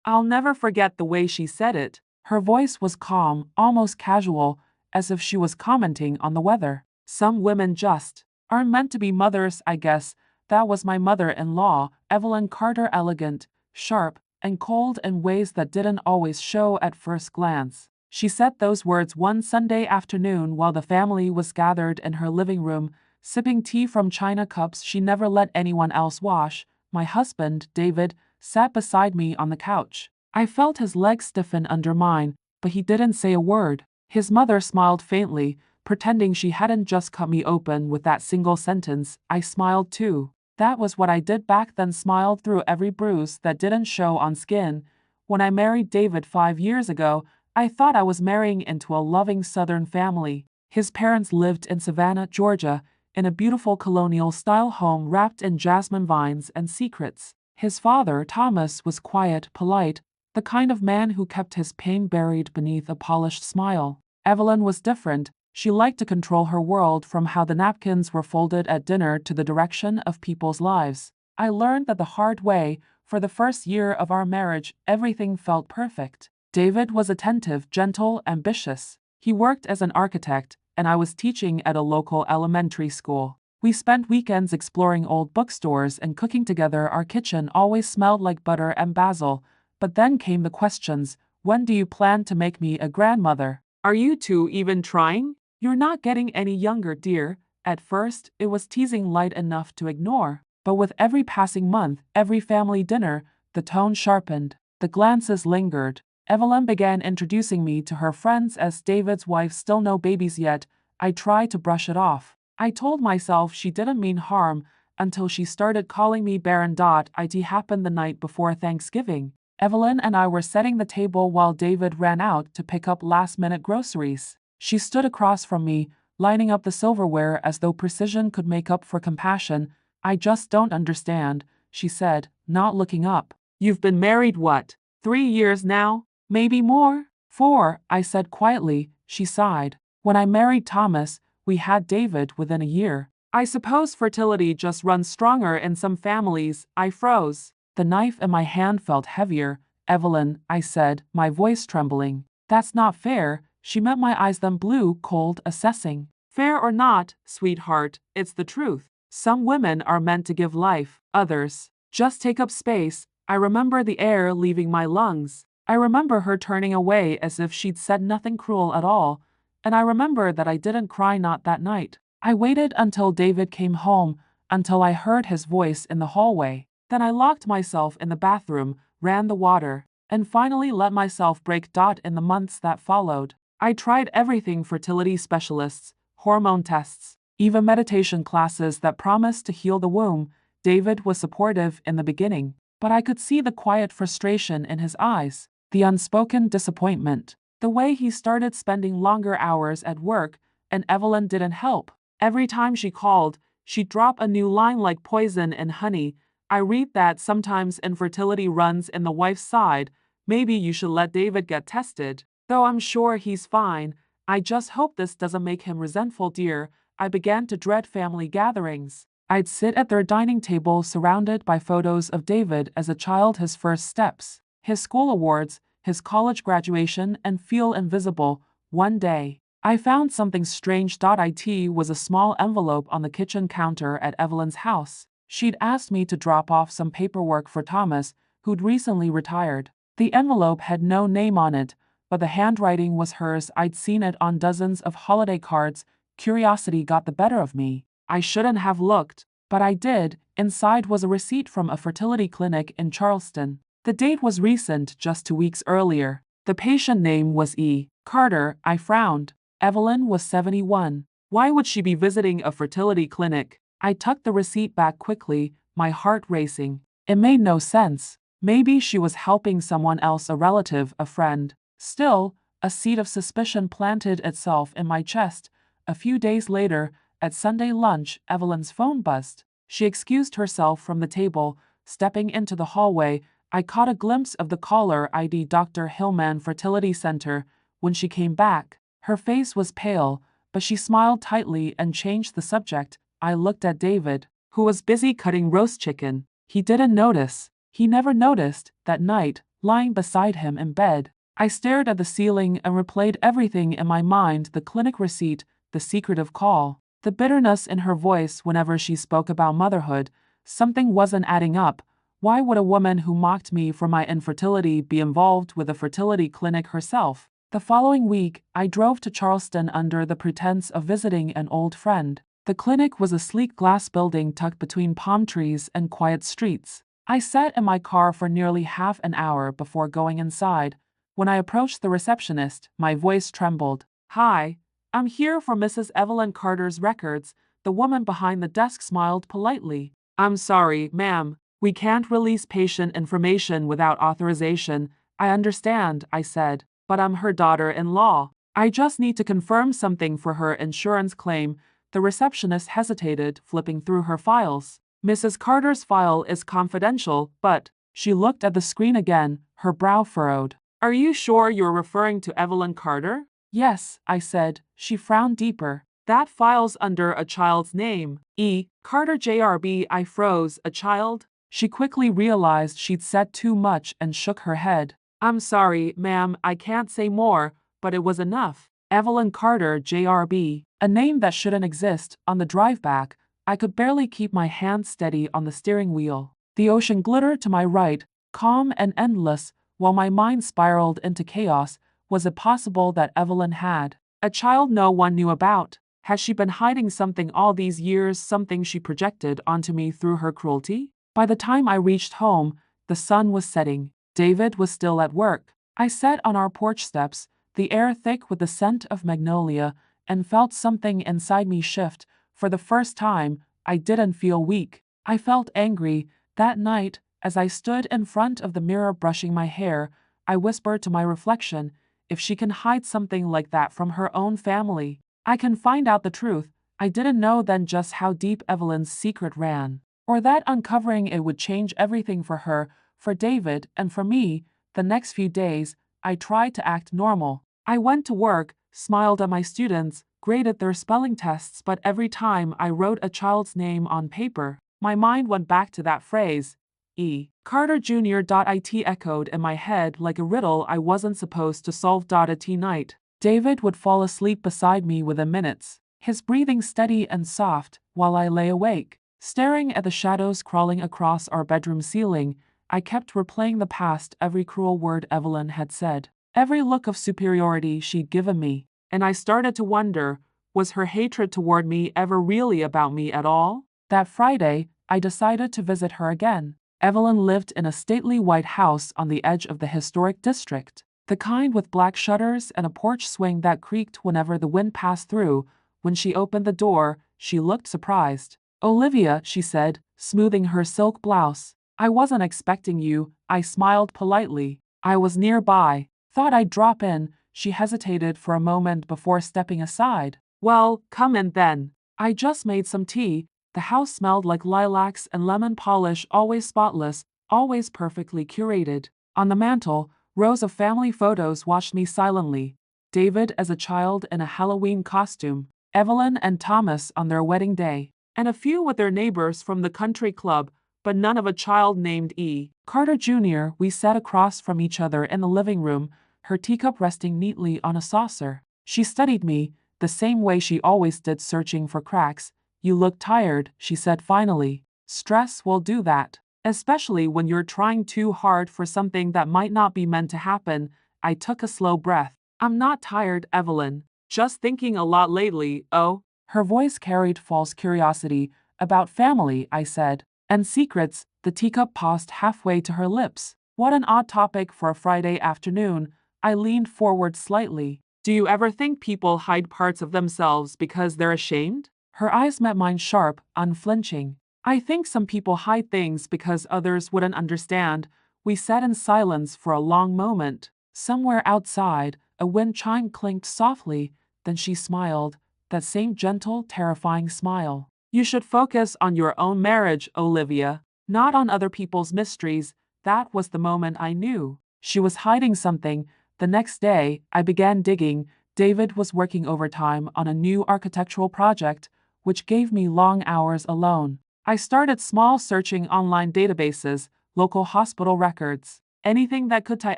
I'll never forget the way she said it. Her voice was calm, almost casual, as if she was commenting on the weather. Some women just aren't meant to be mothers, I guess. That was my mother-in-law, Evelyn Carter, elegant, sharp, and cold in ways that didn't always show at first glance. She said those words one Sunday afternoon while the family was gathered in her living room, sipping tea from china cups she never let anyone else wash. My husband, David, sat beside me on the couch. I felt his legs stiffen under mine, but he didn't say a word. His mother smiled faintly, pretending she hadn't just cut me open with that single sentence. I smiled too. That was what I did back then, smiled through every bruise that didn't show on skin. When I married David 5 years ago, I thought I was marrying into a loving Southern family. His parents lived in Savannah, Georgia, in a beautiful colonial-style home wrapped in jasmine vines and secrets. His father, Thomas, was quiet, polite, the kind of man who kept his pain buried beneath a polished smile. Evelyn was different. She liked to control her world, from how the napkins were folded at dinner to the direction of people's lives. I learned that the hard way. For the first year of our marriage, everything felt perfect. David was attentive, gentle, ambitious. He worked as an architect, and I was teaching at a local elementary school. We spent weekends exploring old bookstores and cooking together. Our kitchen always smelled like butter and basil. But then came the questions. When do you plan to make me a grandmother? Are you two even trying? You're not getting any younger, dear. At first, it was teasing light enough to ignore. But with every passing month, every family dinner, the tone sharpened. The glances lingered. Evelyn began introducing me to her friends as David's wife. Still no babies yet. I tried to brush it off. I told myself she didn't mean harm until she started calling me barren. It happened the night before Thanksgiving. Evelyn and I were setting the table while David ran out to pick up last-minute groceries. She stood across from me, lining up the silverware as though precision could make up for compassion. I just don't understand, she said, not looking up. You've been married what, 3 years now? Maybe more? 4, I said quietly. She sighed. When I married Thomas, we had David within a year. I suppose fertility just runs stronger in some families. I froze. The knife in my hand felt heavier. Evelyn, I said, my voice trembling. That's not fair. She met my eyes, then blue, cold, assessing. Fair or not, sweetheart, it's the truth. Some women are meant to give life, others just take up space. I remember the air leaving my lungs. I remember her turning away as if she'd said nothing cruel at all. And I remember that I didn't cry, not that night. I waited until David came home, until I heard his voice in the hallway. Then I locked myself in the bathroom, ran the water, and finally let myself break. In the months that followed, I tried everything: fertility specialists, hormone tests, even meditation classes that promised to heal the womb. David was supportive in the beginning, but I could see the quiet frustration in his eyes, the unspoken disappointment, the way he started spending longer hours at work, and Evelyn didn't help. Every time she called, she'd drop a new line like poison in honey. I read that sometimes infertility runs in the wife's side. Maybe you should let David get tested. Though I'm sure he's fine. I just hope this doesn't make him resentful, dear. I began to dread family gatherings. I'd sit at their dining table surrounded by photos of David as a child, his first steps, his school awards, his college graduation, and feel invisible. One day, I found something strange. It was a small envelope on the kitchen counter at Evelyn's house. She'd asked me to drop off some paperwork for Thomas, who'd recently retired. The envelope had no name on it, but the handwriting was hers. I'd seen it on dozens of holiday cards. Curiosity got the better of me. I shouldn't have looked, but I did. Inside was a receipt from a fertility clinic in Charleston. The date was recent, just 2 weeks earlier. The patient name was E. Carter. I frowned. Evelyn was 71. Why would she be visiting a fertility clinic? I tucked the receipt back quickly, my heart racing. It made no sense. Maybe she was helping someone else, a relative, a friend. Still, a seed of suspicion planted itself in my chest. A few days later, at Sunday lunch, Evelyn's phone buzzed. She excused herself from the table. Stepping into the hallway, I caught a glimpse of the caller ID, Dr. Hillman Fertility Center. When she came back, her face was pale, but she smiled tightly and changed the subject. I looked at David, who was busy cutting roast chicken. He didn't notice. He never noticed. That night, lying beside him in bed. I stared at the ceiling and replayed everything in my mind: the clinic receipt, the secretive call, the bitterness in her voice whenever she spoke about motherhood. Something wasn't adding up. Why would a woman who mocked me for my infertility be involved with a fertility clinic herself? The following week, I drove to Charleston under the pretense of visiting an old friend. The clinic was a sleek glass building tucked between palm trees and quiet streets. I sat in my car for nearly half an hour before going inside. When I approached the receptionist, my voice trembled. "Hi, I'm here for Mrs. Evelyn Carter's records." The woman behind the desk smiled politely. "I'm sorry, ma'am. We can't release patient information without authorization." "I understand," I said, "but I'm her daughter-in-law. I just need to confirm something for her insurance claim." The receptionist hesitated, flipping through her files. "Mrs. Carter's file is confidential, but..." She looked at the screen again, her brow furrowed. "Are you sure you're referring to Evelyn Carter?" "Yes," I said. She frowned deeper. "That file's under a child's name. E. Carter JRB." I froze. "A child?" She quickly realized she'd said too much and shook her head. "I'm sorry, ma'am, I can't say more," but it was enough. Evelyn Carter JRB, a name that shouldn't exist. On the drive back, I could barely keep my hand steady on the steering wheel. The ocean glittered to my right, calm and endless, while my mind spiraled into chaos. Was it possible that Evelyn had a child no one knew about? Had she been hiding something all these years, something she projected onto me through her cruelty? By the time I reached home, the sun was setting. David was still at work. I sat on our porch steps, the air thick with the scent of magnolia, and felt something inside me shift. For the first time, I didn't feel weak. I felt angry. That night, as I stood in front of the mirror brushing my hair, I whispered to my reflection, if she can hide something like that from her own family, I can find out the truth. I didn't know then just how deep Evelyn's secret ran, or that uncovering it would change everything for her, for David, and for me. The next few days, I tried to act normal. I went to work, smiled at my students, graded their spelling tests, but every time I wrote a child's name on paper, my mind went back to that phrase. E. Carter Jr. It echoed in my head like a riddle I wasn't supposed to solve. At night, David would fall asleep beside me within minutes, his breathing steady and soft, while I lay awake, staring at the shadows crawling across our bedroom ceiling. I kept replaying the past, every cruel word Evelyn had said, every look of superiority she'd given me, and I started to wonder, was her hatred toward me ever really about me at all? That Friday, I decided to visit her again. Evelyn lived in a stately white house on the edge of the historic district, the kind with black shutters and a porch swing that creaked whenever the wind passed through. When she opened the door, she looked surprised. "Olivia," she said, smoothing her silk blouse. "I wasn't expecting you." I smiled politely. "I was nearby. Thought I'd drop in." She hesitated for a moment before stepping aside. "Well, come in then. I just made some tea." The house smelled like lilacs and lemon polish, always spotless, always perfectly curated. On the mantel, rows of family photos watched me silently. David as a child in a Halloween costume, Evelyn and Thomas on their wedding day, and a few with their neighbors from the country club, but none of a child named E. Carter Jr. We sat across from each other in the living room, her teacup resting neatly on a saucer. She studied me, the same way she always did, searching for cracks. "You look tired," she said finally. "Stress will do that, especially when you're trying too hard for something that might not be meant to happen." I took a slow breath. "I'm not tired, Evelyn. Just thinking a lot lately." "Oh?" Her voice carried false curiosity. "About family," I said. "And secrets." The teacup paused halfway to her lips. What an odd topic for a Friday afternoon. I leaned forward slightly. "Do you ever think people hide parts of themselves because they're ashamed?" Her eyes met mine, sharp, unflinching. "I think some people hide things because others wouldn't understand." We sat in silence for a long moment. Somewhere outside, a wind chime clinked softly, then she smiled, that same gentle, terrifying smile. "You should focus on your own marriage, Olivia, not on other people's mysteries." That was the moment I knew she was hiding something. The next day, I began digging. David was working overtime on a new architectural project, which gave me long hours alone. I started small, searching online databases, local hospital records, anything that could tie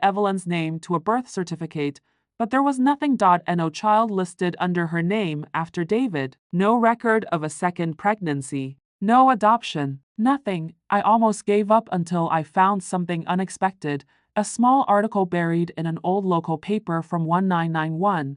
Evelyn's name to a birth certificate, but there was nothing. No child listed under her name after David, no record of a second pregnancy, no adoption, nothing. I almost gave up until I found something unexpected, a small article buried in an old local paper from 1991.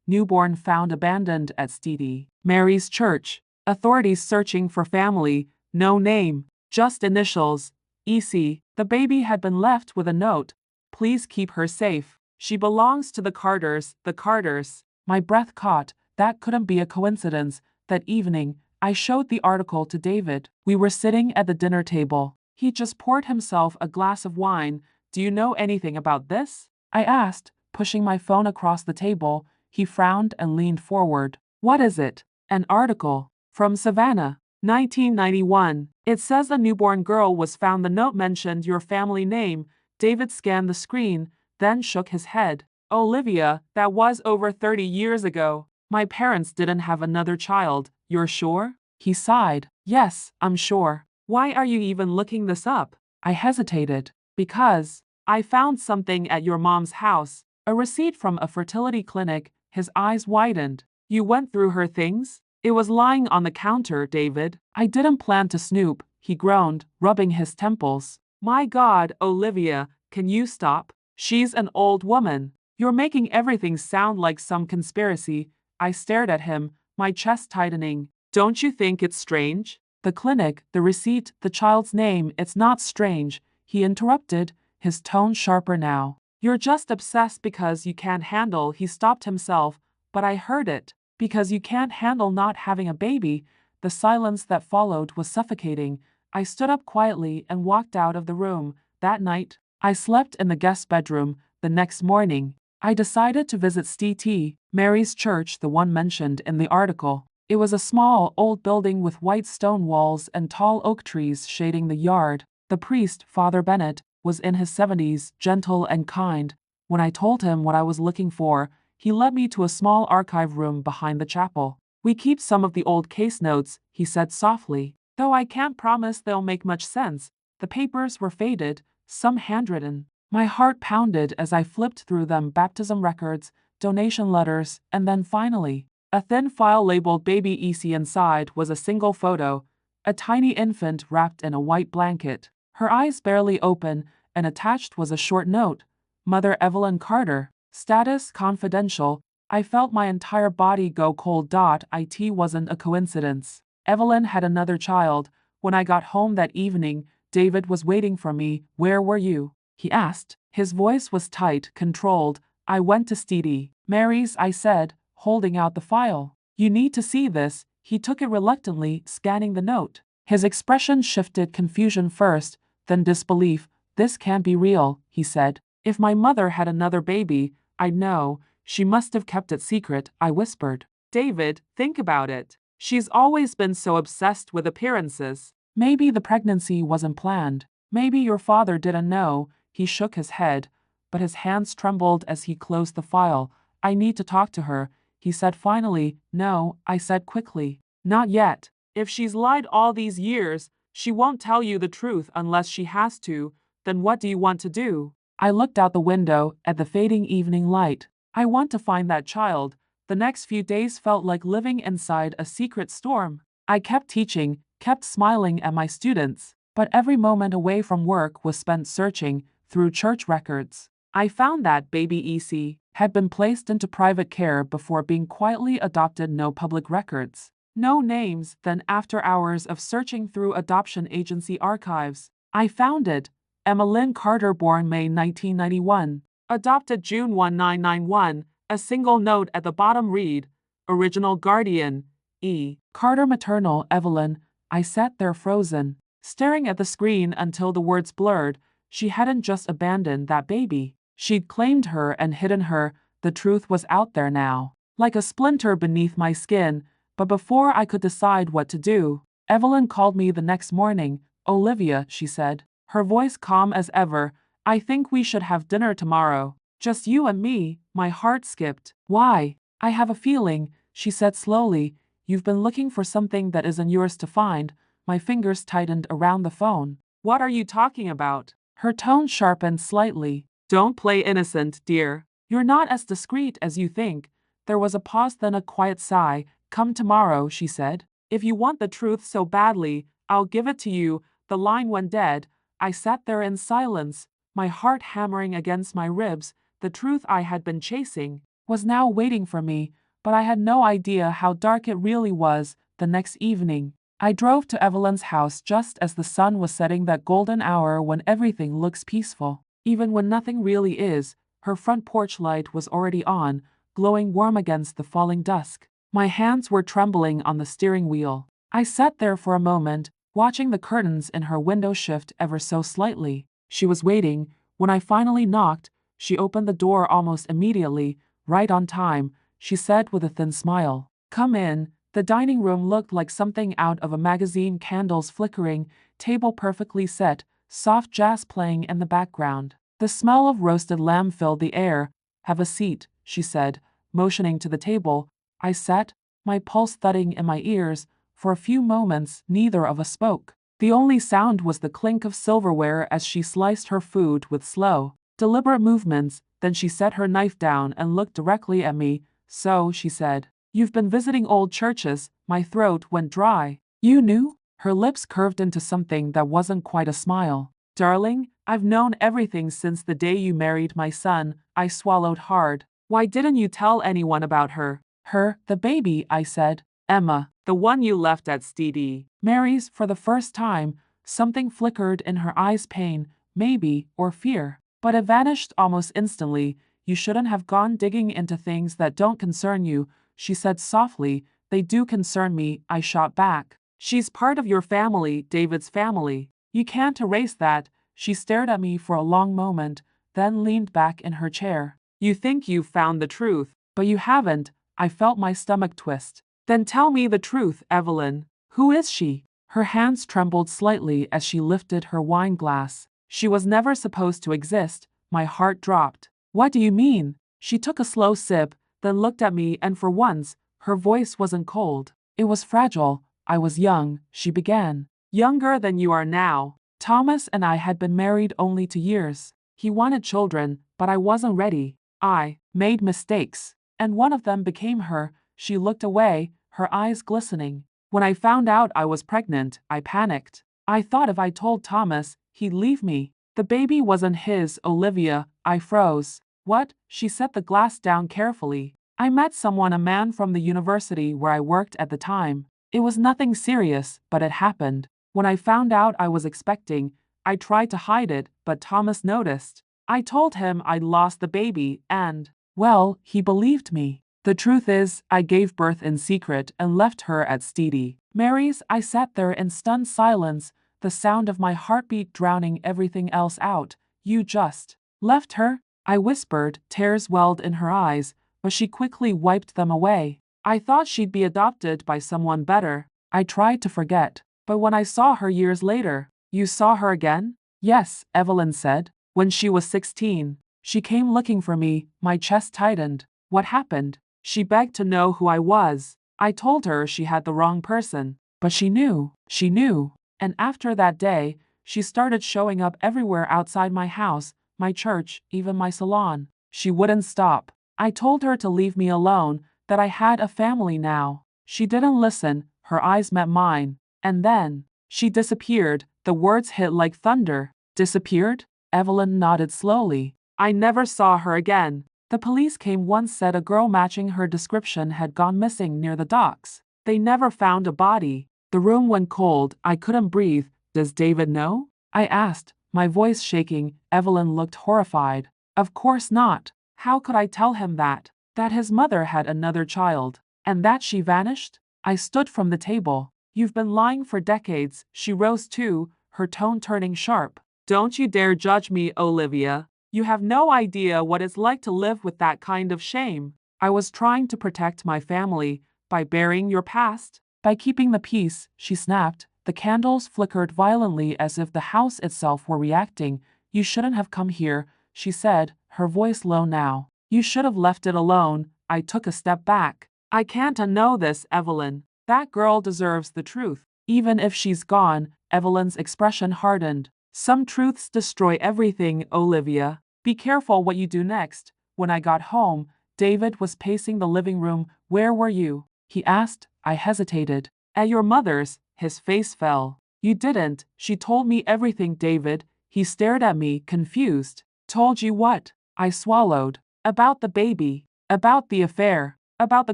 Newborn found abandoned at St. Mary's Church. Authorities searching for family, no name, just initials, EC. The baby had been left with a note. Please keep her safe. She belongs to the Carters, the Carters. My breath caught. That couldn't be a coincidence. That evening, I showed the article to David. We were sitting at the dinner table. He just poured himself a glass of wine. Do you know anything about this? I asked, pushing my phone across the table. He frowned and leaned forward. What is it? An article. From Savannah, 1991. It says a newborn girl was found. The note mentioned your family name. David scanned the screen, then shook his head. Olivia, that was over 30 years ago. My parents didn't have another child. You're sure? He sighed. Yes, I'm sure. Why are you even looking this up? I hesitated. Because I found something at your mom's house. A receipt from a fertility clinic. His eyes widened. You went through her things? It was lying on the counter, David. I didn't plan to snoop, he groaned, rubbing his temples. My God, Olivia, can you stop? She's an old woman. You're making everything sound like some conspiracy. I stared at him, my chest tightening. Don't you think it's strange? The clinic, the receipt, the child's name, it's not strange, he interrupted, his tone sharper now. You're just obsessed because you can't handle. He stopped himself, but I heard it. Because you can't handle not having a baby. The silence that followed was suffocating. I stood up quietly and walked out of the room. That night, I slept in the guest bedroom. The next morning, I decided to visit St. Mary's Church, the one mentioned in the article. It was a small, old building with white stone walls and tall oak trees shading the yard. The priest, Father Bennett, was in his 70s, gentle and kind. When I told him what I was looking for, he led me to a small archive room behind the chapel. We keep some of the old case notes, he said softly, though I can't promise they'll make much sense. The papers were faded, some handwritten. My heart pounded as I flipped through them. Baptism records, donation letters, and then finally, a thin file labeled Baby EC. Inside was a single photo, a tiny infant wrapped in a white blanket, her eyes barely open, and attached was a short note. Mother Evelyn Carter. Status confidential. I felt my entire body go cold. It wasn't a coincidence. Evelyn had another child. When I got home that evening, David was waiting for me. Where were you? He asked. His voice was tight, controlled. I went to St. Mary's, I said, holding out the file. You need to see this. He took it reluctantly, scanning the note. His expression shifted, confusion first, then disbelief. This can't be real, he said. If my mother had another baby, I'd know. She must have kept it secret, I whispered. David, think about it. She's always been so obsessed with appearances. Maybe the pregnancy wasn't planned. Maybe your father didn't know. He shook his head, but his hands trembled as he closed the file. I need to talk to her, he said finally. No, I said quickly. Not yet. If she's lied all these years, she won't tell you the truth unless she has to. Then what do you want to do? I looked out the window at the fading evening light. I want to find that child. The next few days felt like living inside a secret storm. I kept teaching, kept smiling at my students, but every moment away from work was spent searching through church records. I found that Baby EC had been placed into private care before being quietly adopted. No public records, no names. Then after hours of searching through adoption agency archives, I found it. Emma Lynn Carter, born May 1991. Adopted June 1991. A single note at the bottom read, Original Guardian, E. Carter. Maternal, Evelyn. I sat there frozen, staring at the screen until the words blurred. She hadn't just abandoned that baby. She'd claimed her and hidden her. The truth was out there now, like a splinter beneath my skin. But before I could decide what to do, Evelyn called me the next morning. Olivia, she said, her voice calm as ever, I think we should have dinner tomorrow. Just you and me. My heart skipped. Why? I have a feeling, she said slowly, you've been looking for something that isn't yours to find. My fingers tightened around the phone. What are you talking about? Her tone sharpened slightly. Don't play innocent, dear. You're not as discreet as you think. There was a pause, then a quiet sigh. Come tomorrow, she said. If you want the truth so badly, I'll give it to you. The line went dead. I sat there in silence, my heart hammering against my ribs. The truth I had been chasing was now waiting for me, but I had no idea how dark it really was. The next evening, I drove to Evelyn's house just as the sun was setting, that golden hour when everything looks peaceful, even when nothing really is. Her front porch light was already on, glowing warm against the falling dusk. My hands were trembling on the steering wheel. I sat there for a moment, watching the curtains in her window shift ever so slightly. She was waiting. When I finally knocked, she opened the door almost immediately, right on time. She said with a thin smile, "Come in." The dining room looked like something out of a magazine, candles flickering, table perfectly set, soft jazz playing in the background. The smell of roasted lamb filled the air. "Have a seat," she said, motioning to the table. I sat, my pulse thudding in my ears. For a few moments, neither of us spoke. The only sound was the clink of silverware as she sliced her food with slow, deliberate movements. Then she set her knife down and looked directly at me. "So," she said, "you've been visiting old churches." My throat went dry. "You knew?" Her lips curved into something that wasn't quite a smile. "Darling, I've known everything since the day you married my son." I swallowed hard. "Why didn't you tell anyone about her?" "Her, the baby," I said. "Emma, the one you left at Std." Mary's. For the first time, something flickered in her eyes, pain, maybe, or fear. But it vanished almost instantly. "You shouldn't have gone digging into things that don't concern you," she said softly. "They do concern me," I shot back. "She's part of your family, David's family. You can't erase that." She stared at me for a long moment, then leaned back in her chair. "You think you've found the truth, but you haven't." I felt my stomach twist. "Then tell me the truth, Evelyn. Who is she?" Her hands trembled slightly as she lifted her wine glass. "She was never supposed to exist." My heart dropped. "What do you mean?" She took a slow sip, then looked at me, and for once, her voice wasn't cold. It was fragile. "I was young," she began. "Younger than you are now. Thomas and I had been married only 2 years. He wanted children, but I wasn't ready. I made mistakes, and one of them became her." She looked away, her eyes glistening. "When I found out I was pregnant, I panicked. I thought if I told Thomas, he'd leave me. The baby wasn't his, Olivia." I froze. "What?" She set the glass down carefully. "I met someone, a man from the university where I worked at the time. It was nothing serious, but it happened. When I found out I was expecting, I tried to hide it, but Thomas noticed. I told him I'd lost the baby, and, well, he believed me. The truth is, I gave birth in secret and left her at Std. Mary's." I sat there in stunned silence, the sound of my heartbeat drowning everything else out. "You just left her?" I whispered. Tears welled in her eyes, but she quickly wiped them away. "I thought she'd be adopted by someone better." I tried to forget, but when I saw her years later. "You saw her again?" "Yes," Evelyn said. "When she was 16. She came looking for me." My chest tightened. "What happened?" "She begged to know who I was. I told her she had the wrong person. But she knew. She knew. And after that day, she started showing up everywhere outside my house, my church, even my salon. She wouldn't stop. I told her to leave me alone, that I had a family now. She didn't listen." Her eyes met mine. "And then she disappeared." The words hit like thunder. "Disappeared?" Evelyn nodded slowly. "I never saw her again. The police came once, said a girl matching her description had gone missing near the docks. They never found a body." The room went cold. I couldn't breathe. "Does David know?" I asked, my voice shaking. Evelyn looked horrified. "Of course not. How could I tell him that? That his mother had another child, and that she vanished?" I stood from the table. "You've been lying for decades." She rose too, her tone turning sharp. "Don't you dare judge me, Olivia. You have no idea what it's like to live with that kind of shame." "I was trying to protect my family by burying your past, by keeping the peace," she snapped. The candles flickered violently as if the house itself were reacting. "You shouldn't have come here," she said, her voice low now. "You should have left it alone." I took a step back. "I can't unknow this, Evelyn. That girl deserves the truth. Even if she's gone." Evelyn's expression hardened. Some truths destroy everything, Olivia. Be careful what you do next. When I got home, David was pacing the living room. Where were you? He asked. I hesitated. At your mother's. His face fell. You didn't. She told me everything, David. He stared at me, confused. Told you what? I swallowed. About the baby. About the affair. About the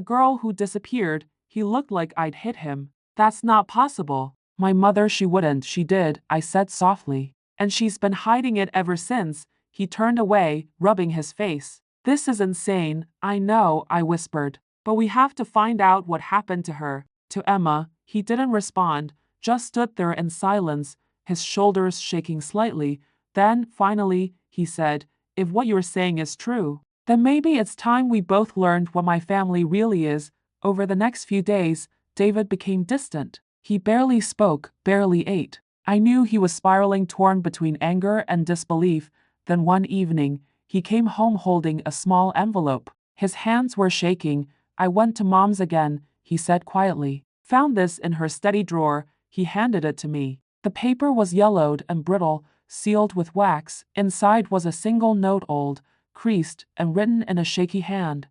girl who disappeared. He looked like I'd hit him. That's not possible. My mother, she wouldn't. She did, I said softly. And she's been hiding it ever since. He turned away, rubbing his face. This is insane. I know, I whispered. But we have to find out what happened to her. To Emma. He didn't respond, just stood there in silence, his shoulders shaking slightly. Then, finally, he said, if what you're saying is true, then maybe it's time we both learned what my family really is. Over the next few days, David became distant. He barely spoke, barely ate. I knew he was spiraling, torn between anger and disbelief. Then one evening, he came home holding a small envelope. His hands were shaking. I went to Mom's again, he said quietly. Found this in her study drawer. He handed it to me. The paper was yellowed and brittle, sealed with wax. Inside was a single note, old, creased, and written in a shaky hand.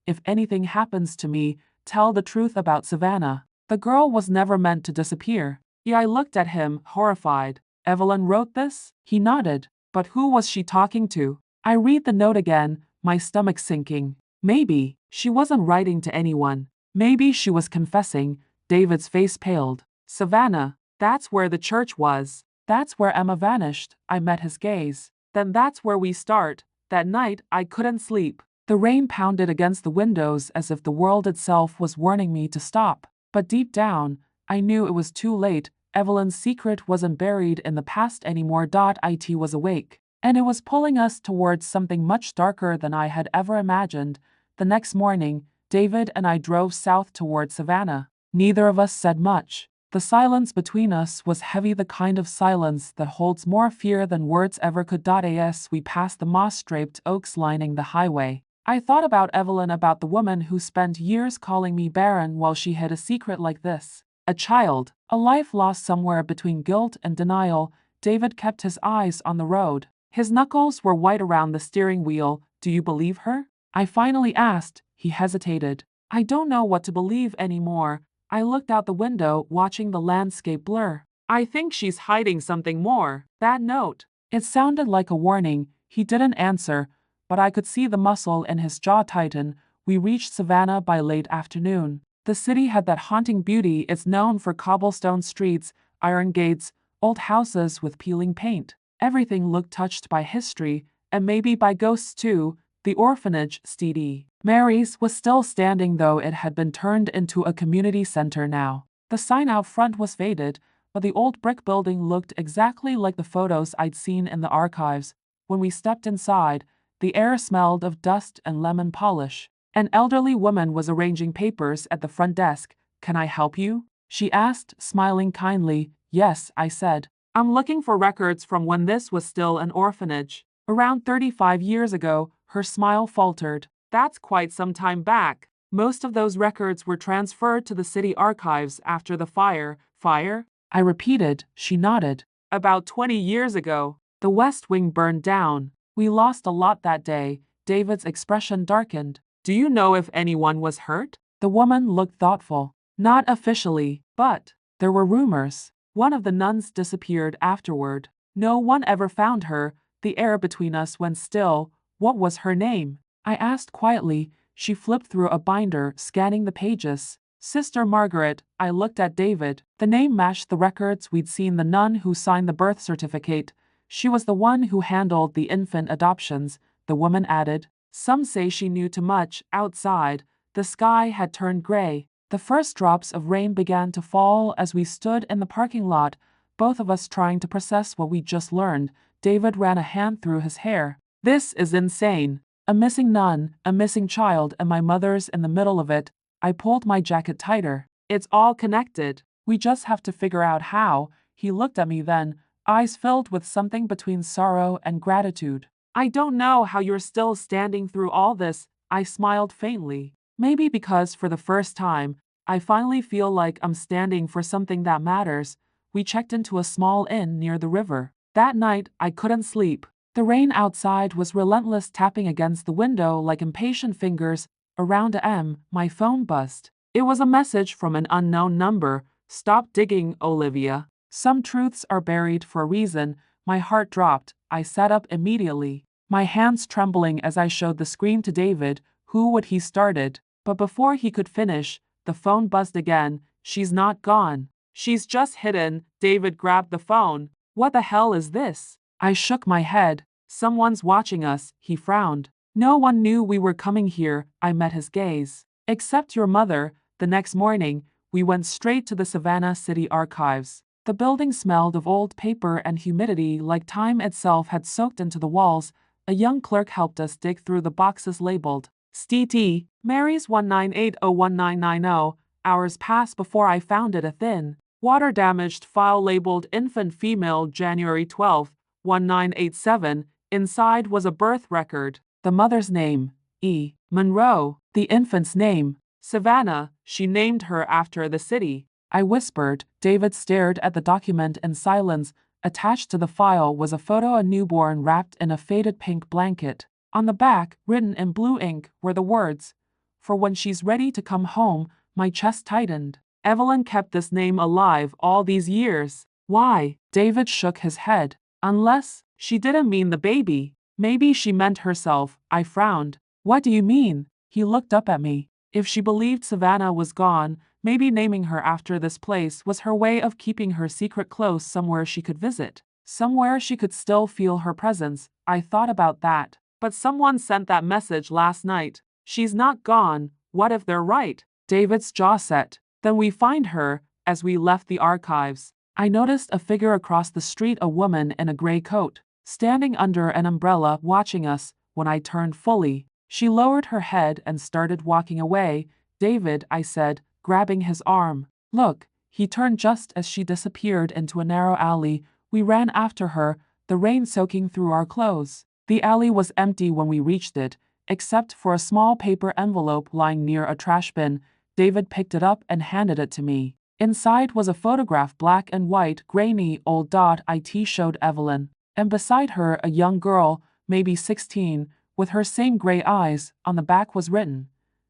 If anything happens to me, tell the truth about Savannah. The girl was never meant to disappear. I looked at him, horrified. Evelyn wrote this? He nodded. But who was she talking to? I read the note again, my stomach sinking. Maybe she wasn't writing to anyone. Maybe she was confessing. David's face paled. Savannah, that's where the church was. That's where Emma vanished. I met his gaze. Then that's where we start. That night, I couldn't sleep. The rain pounded against the windows as if the world itself was warning me to stop. But deep down, I knew it was too late. Evelyn's secret wasn't buried in the past anymore. It was awake. And it was pulling us towards something much darker than I had ever imagined. The next morning, David and I drove south toward Savannah. Neither of us said much. The silence between us was heavy, the kind of silence that holds more fear than words ever could. As we passed the moss-draped oaks lining the highway, I thought about Evelyn, about the woman who spent years calling me barren while she hid a secret like this. A child, a life lost somewhere between guilt and denial. David kept his eyes on the road. His knuckles were white around the steering wheel. Do you believe her? I finally asked. He hesitated. I don't know what to believe anymore. I looked out the window, watching the landscape blur. I think she's hiding something more. That note. It sounded like a warning. He didn't answer, but I could see the muscle in his jaw tighten. We reached Savannah by late afternoon. The city had that haunting beauty. It's known for cobblestone streets, iron gates, old houses with peeling paint. Everything looked touched by history, and maybe by ghosts too. The orphanage, St. Mary's, was still standing, though it had been turned into a community center now. The sign out front was faded, but the old brick building looked exactly like the photos I'd seen in the archives. When we stepped inside, the air smelled of dust and lemon polish. An elderly woman was arranging papers at the front desk. Can I help you? She asked, smiling kindly. Yes, I said. I'm looking for records from when this was still an orphanage. Around 35 years ago. Her smile faltered. That's quite some time back. Most of those records were transferred to the city archives after the fire. Fire? I repeated. She nodded. About 20 years ago. The West Wing burned down. We lost a lot that day. David's expression darkened. Do you know if anyone was hurt? The woman looked thoughtful. Not officially, but there were rumors. One of the nuns disappeared afterward. No one ever found her. The air between us went still. What was her name? I asked quietly. She flipped through a binder, scanning the pages. Sister Margaret. I looked at David. The name matched the records we'd seen. The nun who signed the birth certificate. She was the one who handled the infant adoptions, the woman added. Some say she knew too much. Outside, the sky had turned gray. The first drops of rain began to fall as we stood in the parking lot, both of us trying to process what we'd just learned. David ran a hand through his hair. This is insane. A missing nun, a missing child, and my mother's in the middle of it. I pulled my jacket tighter. It's all connected. We just have to figure out how. He looked at me then, eyes filled with something between sorrow and gratitude. I don't know how you're still standing through all this. I smiled faintly. Maybe because for the first time, I finally feel like I'm standing for something that matters. We checked into a small inn near the river. That night, I couldn't sleep. The rain outside was relentless, tapping against the window like impatient fingers. Around a.m., my phone buzzed. It was a message from an unknown number. "Stop digging, Olivia. Some truths are buried for a reason." My heart dropped. I sat up immediately, my hands trembling as I showed the screen to David. "Who would he started?" But before he could finish, the phone buzzed again. "She's not gone. She's just hidden." David grabbed the phone. "What the hell is this?" I shook my head. "Someone's watching us," he frowned. "No one knew we were coming here." I met his gaze. "Except your mother." The next morning, we went straight to the Savannah City Archives. The building smelled of old paper and humidity, like time itself had soaked into the walls. A young clerk helped us dig through the boxes labeled STT, Mary's 19801990. Hours passed before I found it, a thin, water-damaged file labeled Infant Female January 12, 1987. Inside was a birth record. The mother's name, E. Monroe. The infant's name, Savannah. She named her after the city. I whispered. David stared at the document in silence. Attached to the file was a photo of a newborn wrapped in a faded pink blanket. On the back, written in blue ink, were the words, "For when she's ready to come home." My chest tightened. Evelyn kept this name alive all these years. Why? David shook his head. "Unless she didn't mean the baby. Maybe she meant herself." I frowned. "What do you mean?" He looked up at me. "If she believed Savannah was gone, maybe naming her after this place was her way of keeping her secret close, somewhere she could visit, somewhere she could still feel her presence." I thought about that. But someone sent that message last night. She's not gone. What if they're right? David's jaw set. "Then we find her." As we left the archives, I noticed a figure across the street, a woman in a gray coat, standing under an umbrella watching us. When I turned fully, she lowered her head and started walking away. "David," I said, grabbing his arm. "Look." He turned just as she disappeared into a narrow alley. We ran after her, the rain soaking through our clothes. The alley was empty when we reached it, except for a small paper envelope lying near a trash bin. David picked it up and handed it to me. Inside was a photograph, black and white, grainy, old. It showed Evelyn, and beside her a young girl, maybe 16, with her same gray eyes. On the back was written,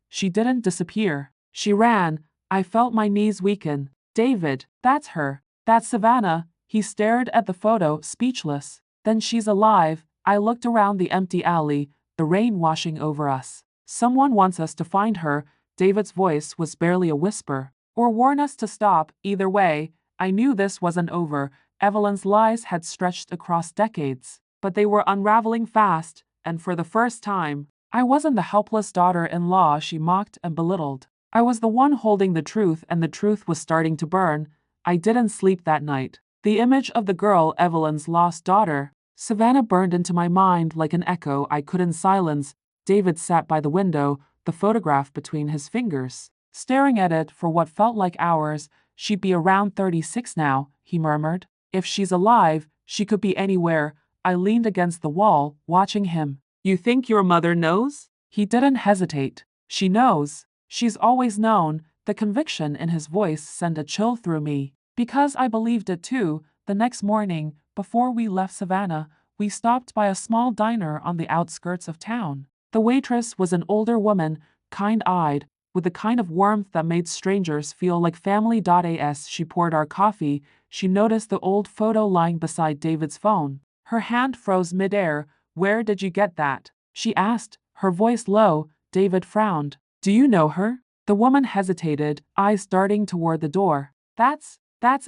"She didn't disappear. She ran." I felt my knees weaken. "David, that's her. That's Savannah." He stared at the photo, speechless. "Then she's alive." I looked around the empty alley, the rain washing over us. "Someone wants us to find her." David's voice was barely a whisper. "Or warn us to stop." Either way, I knew this wasn't over. Evelyn's lies had stretched across decades, but they were unraveling fast, and for the first time, I wasn't the helpless daughter-in-law she mocked and belittled. I was the one holding the truth, and the truth was starting to burn. I didn't sleep that night. The image of the girl, Evelyn's lost daughter, Savannah, burned into my mind like an echo I couldn't silence. David sat by the window, the photograph between his fingers, staring at it for what felt like hours. "She'd be around 36 now," he murmured. "If she's alive, she could be anywhere." I leaned against the wall, watching him. "You think your mother knows?" He didn't hesitate. "She knows. She's always known." The conviction in his voice sent a chill through me, because I believed it too. The next morning, before we left Savannah, we stopped by a small diner on the outskirts of town. The waitress was an older woman, kind-eyed, with the kind of warmth that made strangers feel like family. As she poured our coffee, she noticed the old photo lying beside David's phone. Her hand froze midair. "Where did you get that?" she asked, her voice low. David frowned. "Do you know her?" The woman hesitated, eyes darting toward the door. That's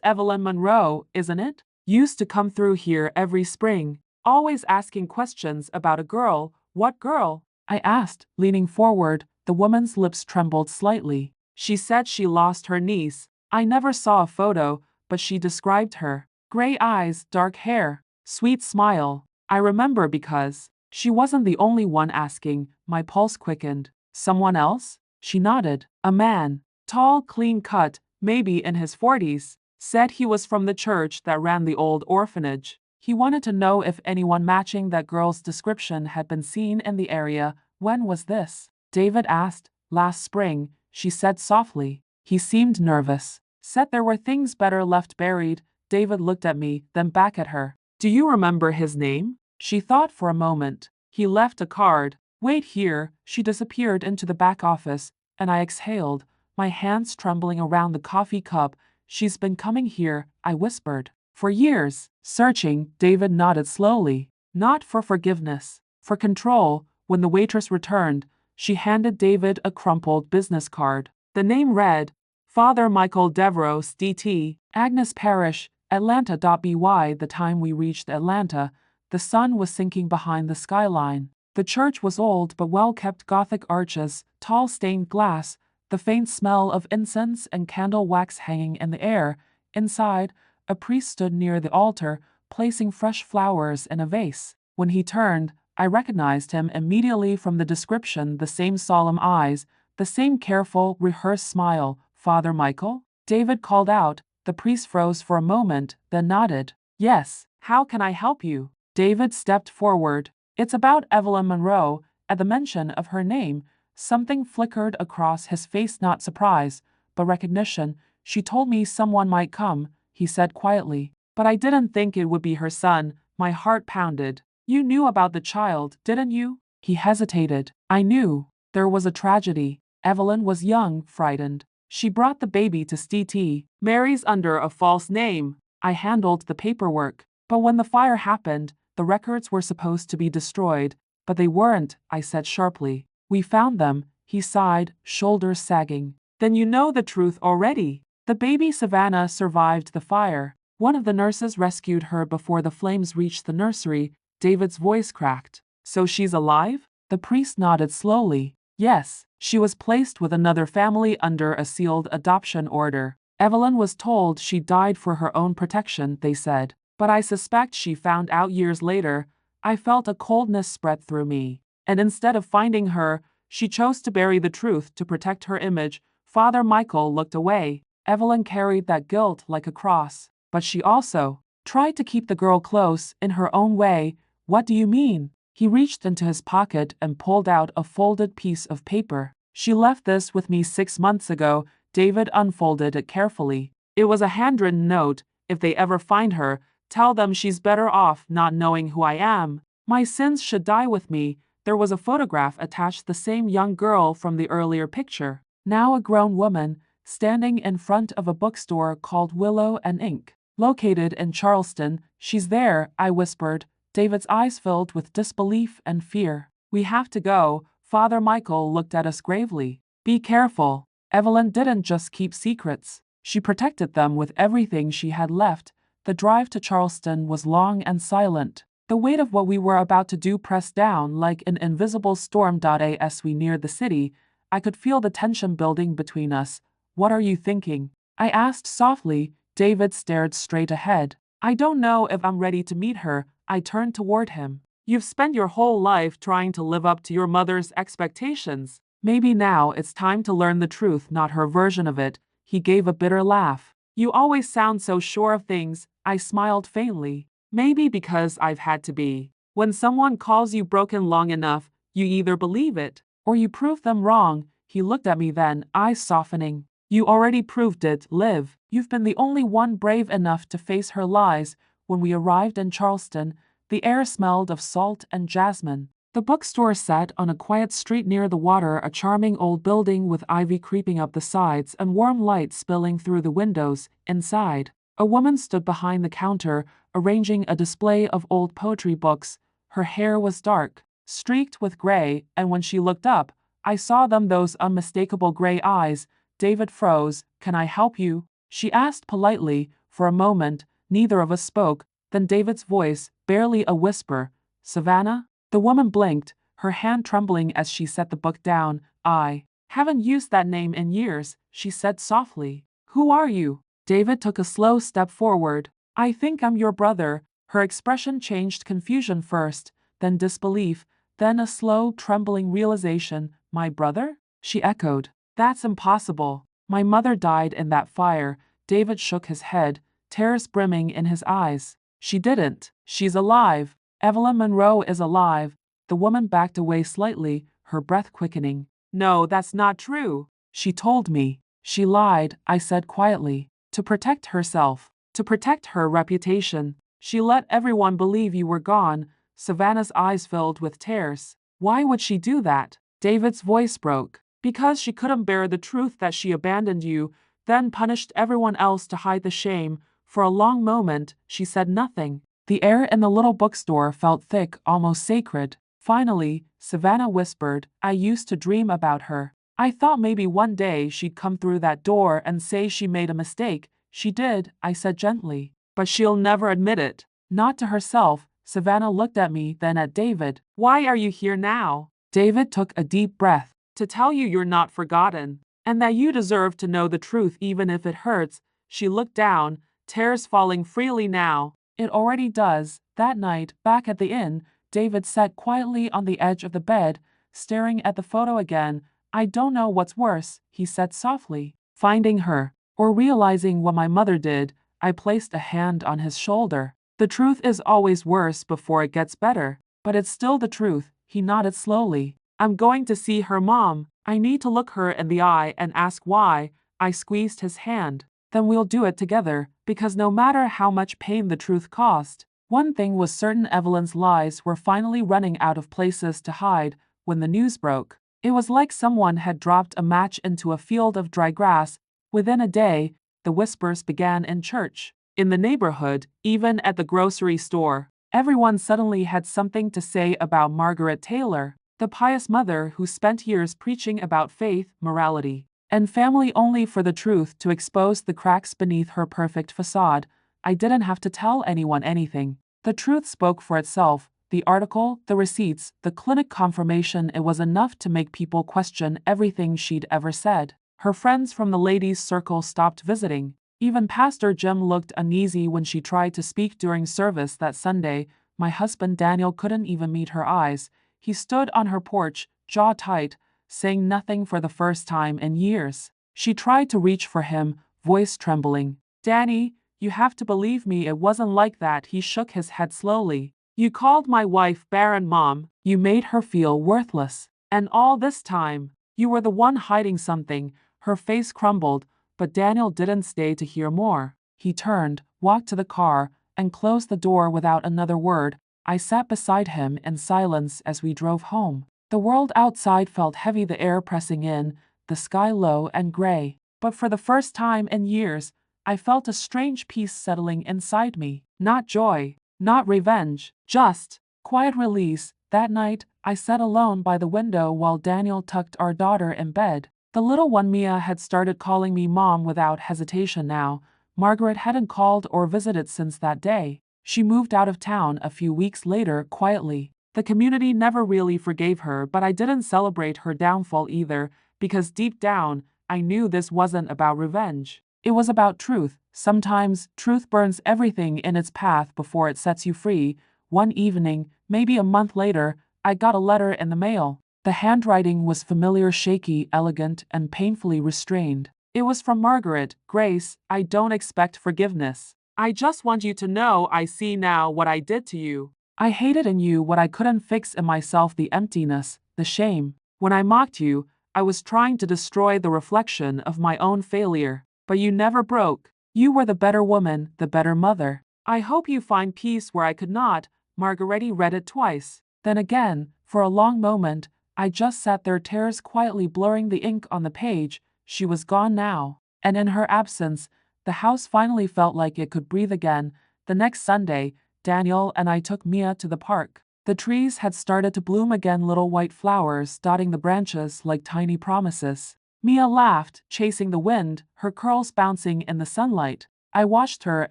Evelyn Monroe, isn't it? Used to come through here every spring, always asking questions about a girl." "What girl?" I asked, leaning forward. The woman's lips trembled slightly. "She said she lost her niece. I never saw a photo, but she described her. Gray eyes, dark hair, sweet smile. I remember because she wasn't the only one asking." My pulse quickened. "Someone else?" She nodded. "A man, tall, clean-cut, maybe in his 40s, said he was from the church that ran the old orphanage. He wanted to know if anyone matching that girl's description had been seen in the area." "When was this?" David asked. "Last spring," she said softly. He seemed nervous. "Said there were things better left buried." David looked at me, then back at her. Do you remember his name? She thought for a moment. He left a card. Wait here. She disappeared into the back office, and I exhaled, my hands trembling around the coffee cup. She's been coming here, I whispered. For years. Searching, David nodded slowly. Not for forgiveness, for control. When the waitress returned, she handed David a crumpled business card. The name read, Father Michael Devereaux, DT, Agnes Parish, Atlanta.by the time we reached Atlanta, the sun was sinking behind the skyline. The church was old but well-kept, Gothic arches, tall stained glass, the faint smell of incense and candle wax hanging in the air. Inside, a priest stood near the altar, placing fresh flowers in a vase. When he turned, I recognized him immediately from the description, the same solemn eyes, the same careful, rehearsed smile. Father Michael? David called out. The priest froze for a moment, then nodded. Yes, how can I help you? David stepped forward. It's about Evelyn Monroe. At the mention of her name, something flickered across his face, not surprise, but recognition. She told me someone might come, he said quietly. But I didn't think it would be her son. My heart pounded. You knew about the child, didn't you? He hesitated. I knew. There was a tragedy. Evelyn was young, frightened. She brought the baby to St. Mary's under a false name. I handled the paperwork. But when the fire happened, the records were supposed to be destroyed, but they weren't, I said sharply. We found them, he sighed, shoulders sagging. Then you know the truth already. The baby Savannah survived the fire. One of the nurses rescued her before the flames reached the nursery. David's voice cracked. So she's alive? The priest nodded slowly. Yes, she was placed with another family under a sealed adoption order. Evelyn was told she died for her own protection, they said. But I suspect she found out years later. I felt a coldness spread through me. And instead of finding her, she chose to bury the truth to protect her image. Father Michael looked away. Evelyn carried that guilt like a cross. But she also tried to keep the girl close in her own way. What do you mean? He reached into his pocket and pulled out a folded piece of paper. She left this with me 6 months ago. David unfolded it carefully. It was a handwritten note. If they ever find her, tell them she's better off not knowing who I am. My sins should die with me. There was a photograph attached, the same young girl from the earlier picture. Now a grown woman, standing in front of a bookstore called Willow and Ink, located in Charleston. She's there, I whispered. David's eyes filled with disbelief and fear. We have to go. Father Michael looked at us gravely. Be careful. Evelyn didn't just keep secrets. She protected them with everything she had left. The drive to Charleston was long and silent. The weight of what we were about to do pressed down like an invisible storm. As we neared the city, I could feel the tension building between us. What are you thinking? I asked softly. David stared straight ahead. I don't know if I'm ready to meet her. I turned toward him. You've spent your whole life trying to live up to your mother's expectations. Maybe now it's time to learn the truth, not her version of it. He gave a bitter laugh. You always sound so sure of things. I smiled faintly. Maybe because I've had to be. When someone calls you broken long enough, you either believe it, or you prove them wrong. He looked at me then, eyes softening. You already proved it, Liv. You've been the only one brave enough to face her lies. When we arrived in Charleston, the air smelled of salt and jasmine. The bookstore sat on a quiet street near the water, a charming old building with ivy creeping up the sides and warm light spilling through the windows. Inside, a woman stood behind the counter, arranging a display of old poetry books. Her hair was dark, streaked with gray, and when she looked up, I saw them, those unmistakable gray eyes. David froze. Can I help you? She asked politely. For a moment, neither of us spoke. Then David's voice, barely a whisper. Savannah? The woman blinked, her hand trembling as she set the book down. I haven't used that name in years, she said softly. Who are you? David took a slow step forward. I think I'm your brother. Her expression changed, confusion first, then disbelief, then a slow, trembling realization. My brother? She echoed. That's impossible. My mother died in that fire. David shook his head, tears brimming in his eyes. She didn't. She's alive. Evelyn Monroe is alive. The woman backed away slightly, her breath quickening. No, that's not true. She told me. She lied, I said quietly. To protect herself. To protect her reputation. She let everyone believe you were gone. Savannah's eyes filled with tears. Why would she do that? David's voice broke. Because she couldn't bear the truth that she abandoned you, then punished everyone else to hide the shame. For a long moment, she said nothing. The air in the little bookstore felt thick, almost sacred. Finally, Savannah whispered, I used to dream about her. I thought maybe one day she'd come through that door and say she made a mistake. She did, I said gently. But she'll never admit it. Not to herself. Savannah looked at me, then at David. Why are you here now? David took a deep breath. To tell you you're not forgotten, and that you deserve to know the truth even if it hurts. She looked down, tears falling freely now. It already does. That night, back at the inn, David sat quietly on the edge of the bed, staring at the photo again. I don't know what's worse, he said softly. Finding her, or realizing what my mother did. I placed a hand on his shoulder. The truth is always worse before it gets better, but it's still the truth. He nodded slowly. I'm going to see her mom. I need to look her in the eye and ask why. I squeezed his hand. Then we'll do it together, because no matter how much pain the truth caused. One thing was certain, Evelyn's lies were finally running out of places to hide. When the news broke, it was like someone had dropped a match into a field of dry grass. Within a day, the whispers began in church, in the neighborhood, even at the grocery store. Everyone suddenly had something to say about Margaret Taylor, the pious mother who spent years preaching about faith, morality, and family only for the truth to expose the cracks beneath her perfect facade. I didn't have to tell anyone anything. The truth spoke for itself. The article, the receipts, the clinic confirmation, it was enough to make people question everything she'd ever said. Her friends from the ladies' circle stopped visiting. Even Pastor Jim looked uneasy when she tried to speak during service that Sunday. My husband Daniel couldn't even meet her eyes. He stood on her porch, jaw tight, saying nothing for the first time in years. She tried to reach for him, voice trembling. Danny, you have to believe me, it wasn't like that. He shook his head slowly. You called my wife barren, Mom. You made her feel worthless. And all this time, you were the one hiding something. Her face crumbled, but Daniel didn't stay to hear more. He turned, walked to the car, and closed the door without another word. I sat beside him in silence as we drove home. The world outside felt heavy, the air pressing in, the sky low and gray. But for the first time in years, I felt a strange peace settling inside me. Not joy, not revenge, just quiet release. That night, I sat alone by the window while Daniel tucked our daughter in bed. The little one Mia had started calling me Mom without hesitation now. Margaret hadn't called or visited since that day. She moved out of town a few weeks later quietly. The community never really forgave her, but I didn't celebrate her downfall either, because deep down, I knew this wasn't about revenge. It was about truth. Sometimes, truth burns everything in its path before it sets you free. One evening, maybe a month later, I got a letter in the mail. The handwriting was familiar, shaky, elegant, and painfully restrained. It was from Margaret. Grace, I don't expect forgiveness. I just want you to know I see now what I did to you. I hated in you what I couldn't fix in myself, the emptiness, the shame. When I mocked you, I was trying to destroy the reflection of my own failure. But you never broke. You were the better woman, the better mother. I hope you find peace where I could not. Margaret read it twice. Then again, for a long moment, I just sat there, tears quietly blurring the ink on the page. She was gone now. And in her absence, the house finally felt like it could breathe again. The next Sunday, Daniel and I took Mia to the park. The trees had started to bloom again, little white flowers dotting the branches like tiny promises. Mia laughed, chasing the wind, her curls bouncing in the sunlight. I watched her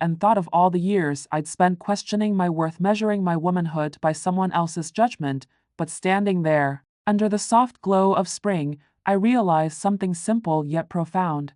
and thought of all the years I'd spent questioning my worth, measuring my womanhood by someone else's judgment. But standing there, under the soft glow of spring, I realized something simple yet profound.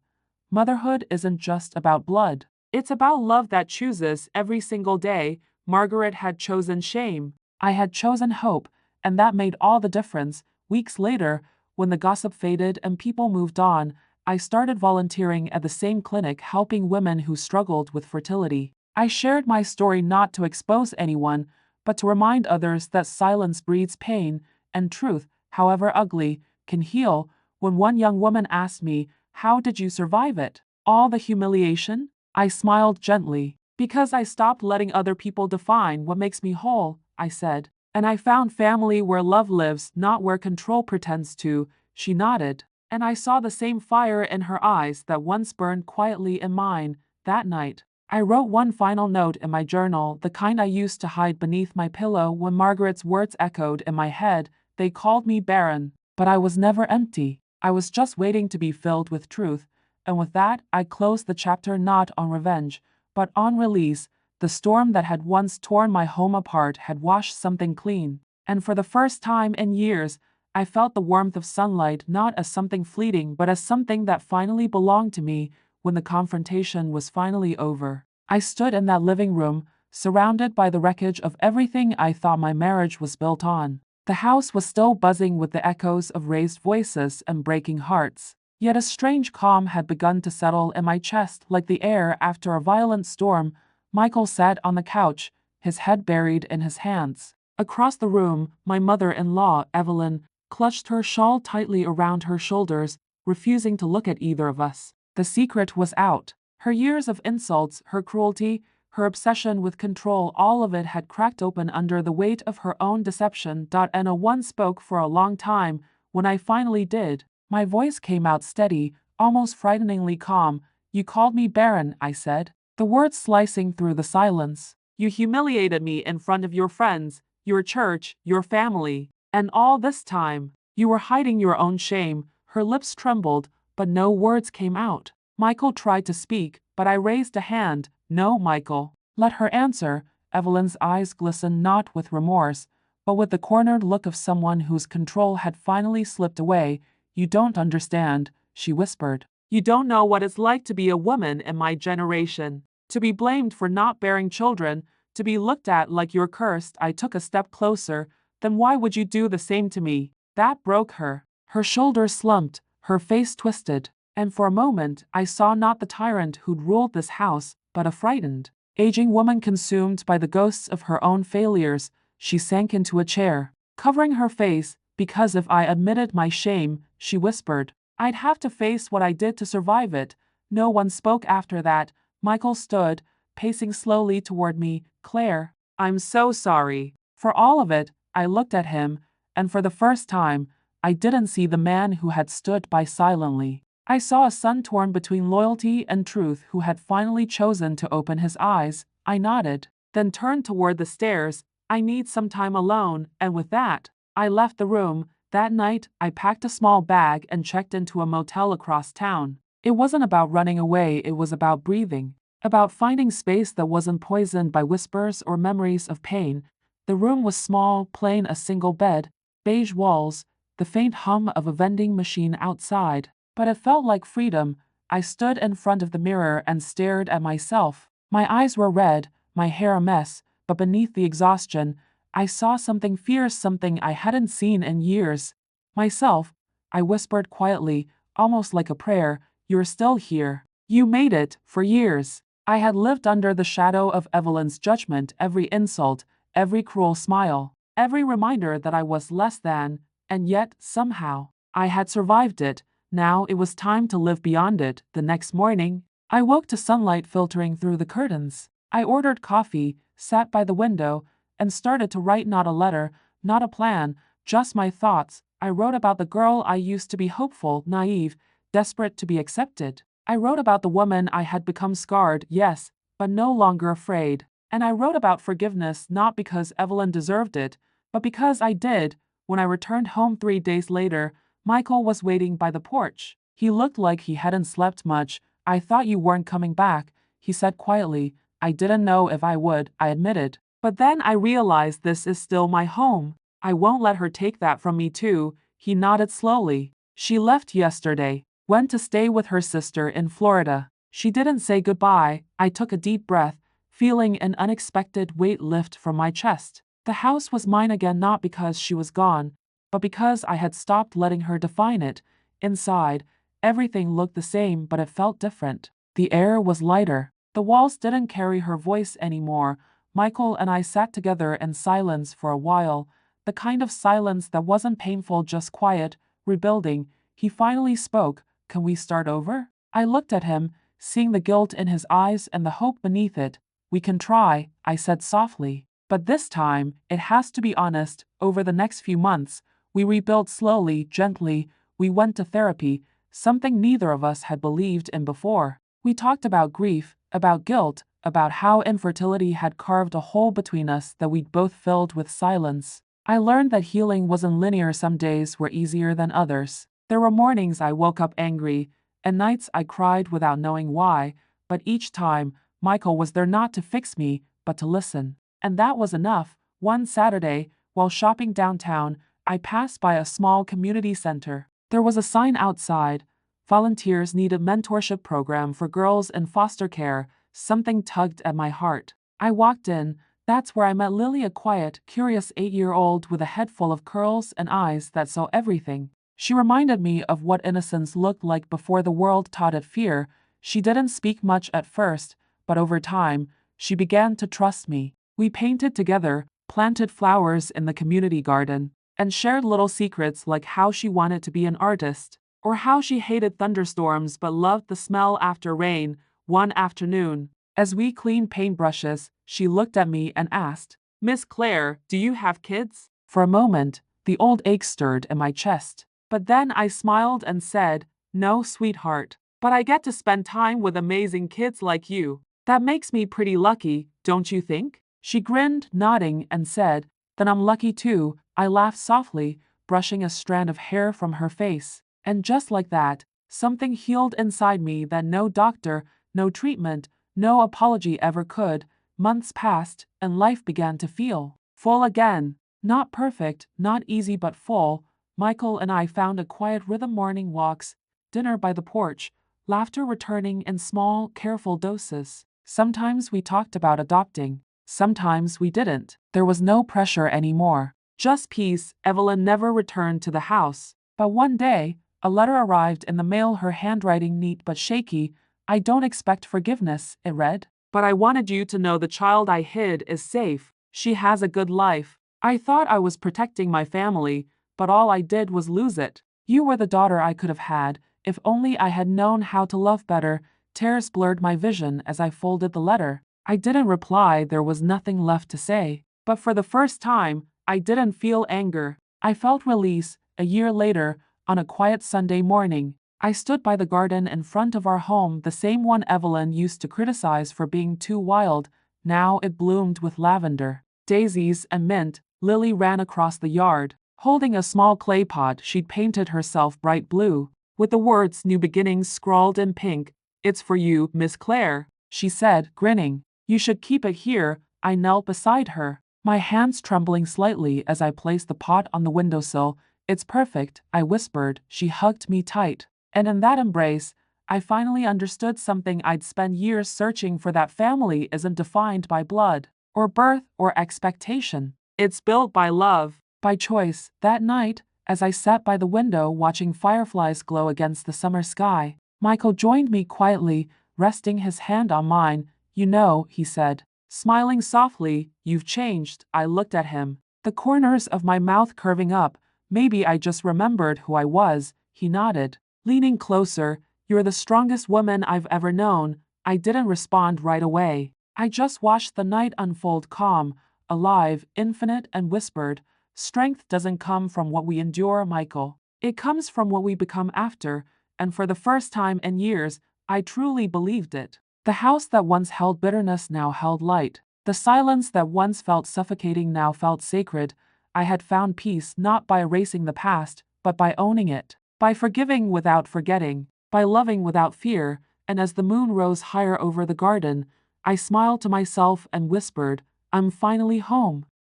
Motherhood isn't just about blood. It's about love that chooses every single day. Margaret had chosen shame. I had chosen hope, and that made all the difference. Weeks later, when the gossip faded and people moved on, I started volunteering at the same clinic, helping women who struggled with fertility. I shared my story not to expose anyone, but to remind others that silence breeds pain, and truth, however ugly, can heal. When one young woman asked me, "How did you survive it? All the humiliation?" I smiled gently. Because I stopped letting other people define what makes me whole, I said. And I found family where love lives, not where control pretends to, she nodded. And I saw the same fire in her eyes that once burned quietly in mine. That night, I wrote one final note in my journal, the kind I used to hide beneath my pillow when Margaret's words echoed in my head. They called me barren, but I was never empty. I was just waiting to be filled with truth. And with that, I closed the chapter not on revenge, but on release. The storm that had once torn my home apart had washed something clean. And for the first time in years, I felt the warmth of sunlight not as something fleeting but as something that finally belonged to me. When the confrontation was finally over, I stood in that living room, surrounded by the wreckage of everything I thought my marriage was built on. The house was still buzzing with the echoes of raised voices and breaking hearts. Yet a strange calm had begun to settle in my chest like the air after a violent storm. Michael sat on the couch, his head buried in his hands. Across the room, my mother-in-law, Evelyn, clutched her shawl tightly around her shoulders, refusing to look at either of us. The secret was out. Her years of insults, her cruelty, her obsession with control, all of it had cracked open under the weight of her own deception. And no one spoke for a long time. When I finally did, my voice came out steady, almost frighteningly calm. You called me barren, I said, the words slicing through the silence. You humiliated me in front of your friends, your church, your family. And all this time, you were hiding your own shame. Her lips trembled, but no words came out. Michael tried to speak, but I raised a hand. No, Michael. Let her answer. Evelyn's eyes glistened not with remorse, but with the cornered look of someone whose control had finally slipped away. You don't understand, she whispered. You don't know what it's like to be a woman in my generation. To be blamed for not bearing children, to be looked at like you're cursed. I took a step closer. Then why would you do the same to me? That broke her. Her shoulders slumped, her face twisted, and for a moment I saw not the tyrant who'd ruled this house, but a frightened, aging woman consumed by the ghosts of her own failures. She sank into a chair, covering her face, because if I admitted my shame, she whispered, I'd have to face what I did to survive it. No one spoke after that. Michael stood, pacing slowly toward me. Claire, I'm so sorry. For all of it, I looked at him, and for the first time, I didn't see the man who had stood by silently. I saw a son torn between loyalty and truth who had finally chosen to open his eyes. I nodded, then turned toward the stairs. I need some time alone, and with that, I left the room. That night, I packed a small bag and checked into a motel across town. It wasn't about running away, it was about breathing, about finding space that wasn't poisoned by whispers or memories of pain. The room was small, plain, a single bed, beige walls, the faint hum of a vending machine outside, but it felt like freedom. I stood in front of the mirror and stared at myself. My eyes were red, my hair a mess, but beneath the exhaustion, I saw something fierce, something I hadn't seen in years. Myself, I whispered quietly, almost like a prayer, you're still here. You made it, for years. I had lived under the shadow of Evelyn's judgment, every insult, every cruel smile, every reminder that I was less than, and yet, somehow, I had survived it. Now it was time to live beyond it. The next morning, I woke to sunlight filtering through the curtains. I ordered coffee, sat by the window, and started to write not a letter, not a plan, just my thoughts. I wrote about the girl I used to be, hopeful, naive, desperate to be accepted. I wrote about the woman I had become, scarred, yes, but no longer afraid. And I wrote about forgiveness, not because Evelyn deserved it, but because I did. When I returned home 3 days later, Michael was waiting by the porch. He looked like he hadn't slept much. I thought you weren't coming back, he said quietly. I didn't know if I would, I admitted. But then I realized this is still my home. I won't let her take that from me too. He nodded slowly. She left yesterday, went to stay with her sister in Florida. She didn't say goodbye. I took a deep breath, feeling an unexpected weight lift from my chest. The house was mine again, not because she was gone, but because I had stopped letting her define it. Inside, everything looked the same, but it felt different. The air was lighter. The walls didn't carry her voice anymore. Michael and I sat together in silence for a while, the kind of silence that wasn't painful, just quiet, rebuilding. He finally spoke. Can we start over? I looked at him, seeing the guilt in his eyes and the hope beneath it. We can try, I said softly. But this time, it has to be honest. Over the next few months, we rebuilt slowly, gently. We went to therapy, something neither of us had believed in before. We talked about grief, about guilt, about how infertility had carved a hole between us that we'd both filled with silence. I learned that healing wasn't linear. Some days were easier than others. There were mornings I woke up angry, and nights I cried without knowing why, but each time, Michael was there not to fix me, but to listen. And that was enough. One Saturday, while shopping downtown, I passed by a small community center. There was a sign outside. Volunteers need a mentorship program for girls in foster care. Something tugged at my heart. I walked in. That's where I met Lily, a quiet, curious 8-year-old with a head full of curls and eyes that saw everything. She reminded me of what innocence looked like before the world taught it fear. She didn't speak much at first, but over time, she began to trust me. We painted together, planted flowers in the community garden, and shared little secrets like how she wanted to be an artist, or how she hated thunderstorms but loved the smell after rain. One afternoon, as we cleaned paintbrushes, she looked at me and asked, "Miss Claire, do you have kids?" For a moment, the old ache stirred in my chest. But then I smiled and said, "No, sweetheart, but I get to spend time with amazing kids like you. That makes me pretty lucky, don't you think?" She grinned, nodding, and said, "Then I'm lucky too." I laughed softly, brushing a strand of hair from her face. And just like that, something healed inside me that no doctor, no treatment, no apology ever could. Months passed, and life began to feel full again. Not perfect, not easy, but full. Michael and I found a quiet rhythm: morning walks, dinner by the porch, laughter returning in small, careful doses. Sometimes we talked about adopting. Sometimes we didn't. There was no pressure anymore. Just peace. Evelyn never returned to the house. But one day, a letter arrived in the mail, her handwriting neat but shaky. "I don't expect forgiveness," it read. "But I wanted you to know the child I hid is safe. She has a good life." I thought I was protecting my family, but all I did was lose it. "You were the daughter I could have had, if only I had known how to love better." Tears blurred my vision as I folded the letter. I didn't reply, there was nothing left to say. But for the first time, I didn't feel anger. I felt release. A year later, on a quiet Sunday morning, I stood by the garden in front of our home, the same one Evelyn used to criticize for being too wild. Now it bloomed with lavender, daisies, and mint. Lily ran across the yard, holding a small clay pot she'd painted herself bright blue, with the words "New Beginnings" scrawled in pink. "It's for you, Miss Claire," she said, grinning. "You should keep it here." I knelt beside her, my hands trembling slightly as I placed the pot on the windowsill. "It's perfect," I whispered. She hugged me tight. And in that embrace, I finally understood something I'd spent years searching for: that family isn't defined by blood, or birth, or expectation. It's built by love, by choice. That night, as I sat by the window watching fireflies glow against the summer sky, Michael joined me quietly, resting his hand on mine. "You know," he said, smiling softly, "you've changed." I looked at him, the corners of my mouth curving up. "Maybe I just remembered who I was." He nodded, leaning closer. "You're the strongest woman I've ever known." I didn't respond right away. I just watched the night unfold, calm, alive, infinite, and whispered, "Strength doesn't come from what we endure, Michael. It comes from what we become after." And for the first time in years, I truly believed it. The house that once held bitterness now held light. The silence that once felt suffocating now felt sacred. I had found peace not by erasing the past, but by owning it, by forgiving without forgetting, by loving without fear. And as the moon rose higher over the garden, I smiled to myself and whispered, "I'm finally home."